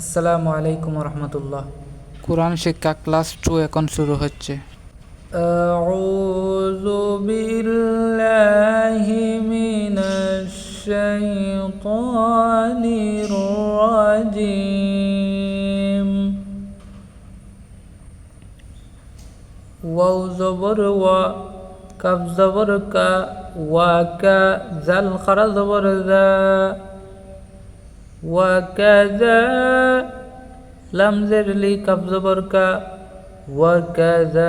আসসালামু আলাইকুম রহমতুল্লাহ। কোরআন শিক্ষা ক্লাস 2 এখন শুরু হচ্ছে। আউযু বিল্লাহি মিনাশ শাইতানির রাজিম। ওয়াও জবর ওয়া, কাফ জবর কা, ওয়া কা, জাল খারা জবর জা, ওয়া কাযা, লাম জের লি, কাফ জবর কা, ওয়া কাযালিকা।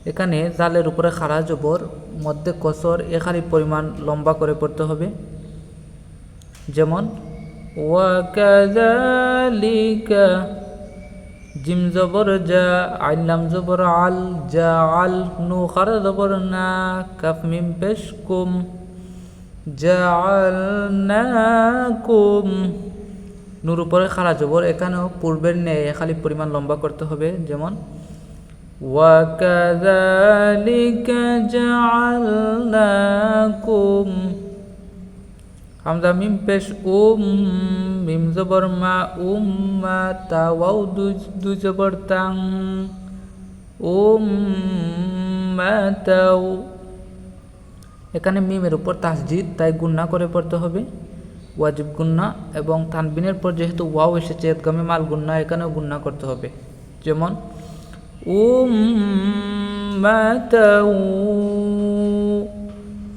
এখানে জালের উপরে খাড়া জবর, মধ্যে কসর, এখানে পরিমাণ লম্বা করে পড়তে হবে। যেমন ওয়া কাযালিকা। জিম জবর জা, আইন লাম জবর আল, জা আল, নু খাড়া জবর না, কাফ মিম পেশ কুম, জাআলনাকুম। নূর উপরে খাড়া জবর, এখানেও পূর্বের ন্যায় খালি পরিমাণ লম্বা করতে হবে। যেমন ওয়া কাযালিকা জাআলনাকুম। হামজা মিম পেশ মিম জবর মা, উম্মা, তা ওয়াও দুই জবর তাং, উম্মাতাও। এখানে মিমের উপর তাসজিদ, তাই গুন্না করে পড়তে হবে, ওয়াজিব গুন্না। এবং তানবিনের পর যেহেতু ওয়াও এসেছে ইদগামে মাল গুন্না, এখানেও গুন্না করতে হবে। যেমন উম্মাতাও।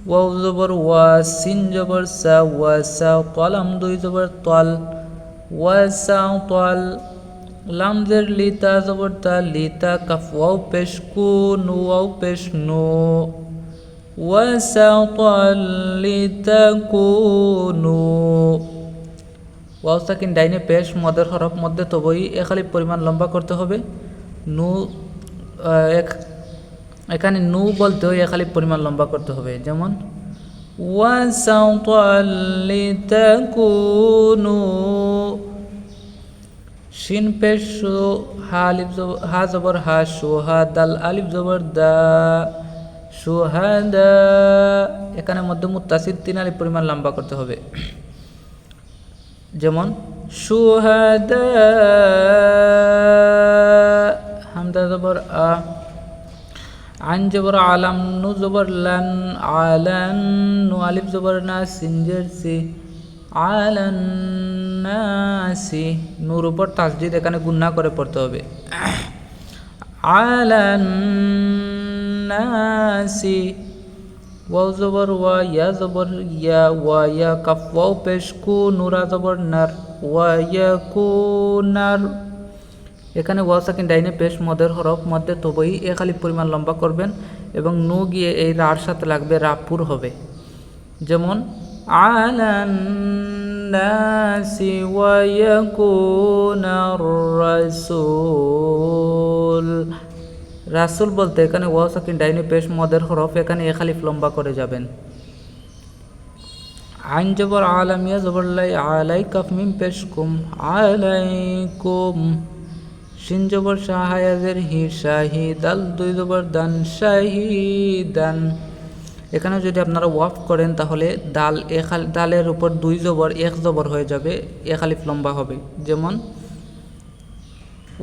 ওয়াও জবর ওয়া, সিন জবর সা, ওয়াসা, তলাম দুই জবর তল, ওয়াসা তল। লাম জের লিতা জবর তা, লিতা, কাফ ওয়াও পেশ কু, নু ওয়াও পেশ নো, ওয়াসাতাল লিতাকুনু। ওয়াও সাকিন ডাইনে পেশ, মদের হরফ, মধ্যে তবই এখালি পরিমাণ লম্বা করতে হবে। নু এখানে নু বলতেও এখালি পরিমাণ লম্বা করতে হবে। যেমন ওয়াসাতাল লিতাকুনু। শিন পেশ শু, হা জবর হা, সুহা, দাল আলিফ জবর দা, সুহাদা। এখানে মধ্যে মুত্তাসিল, তিন আলিফ পরিমাণ লম্বা করতে হবে। যেমন সুহাদা, হামদা জবর আ, আন জবর আলাম, নু জবর লান, আলান, নু আলিফ জবর না, সিন জের সি, আলান নাসি। নূর উপর তাসদিদ, এখানে গুন্না করে পড়তে হবে। আলান নাসি। ওয়াও জবর ওয়া, ইয়া জবর ইয়া, ওয়া ইয়া, কাফ ওয়াও পেশ কু, নুরা জবর নার, ওয়া ইয়াকুনার। এখানে ওয়াও সাকিন ডাইনে পেশ, মদের হরফ, মধ্যে তবই খালি পরিমাণ লম্বা করবেন এবং নু গিয়ে এই রার সাথে লাগবে, রাপুর হবে। যেমন আলান নাসি ওয়া ইয়াকুনার রাসূল। রাসুল বলতে এখানে ওয়াও সাকিন ডাইনে পেশ, মদের হরফ, এখানে খালিফ লম্বা করে যাবেন। আইন জবর আলামিয়া জবর লাই, আলাই, কাফ মিম পেশ কুম, আলাইকুম। শিন জবর শাহায়াজের হি, শাহি, দাল দুই জবর দান, শাহিদান। এখানে যদি আপনারা ওয়াফ করেন তাহলে দালের উপর দুই জবর, এক জবর হয়ে যাবে, খালিফ লম্বা হবে। যেমন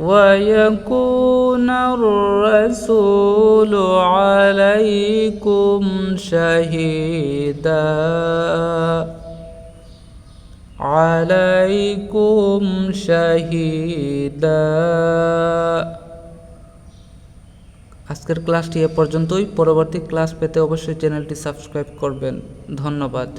ويكون الرسول عليكم شهيدا، عليكم شهيدا। আজকের ক্লাসটি এ পর্যন্তই। পরবর্তী ক্লাস পেতে অবশ্যই চ্যানেলটি সাবস্ক্রাইব করবেন। ধন্যবাদ।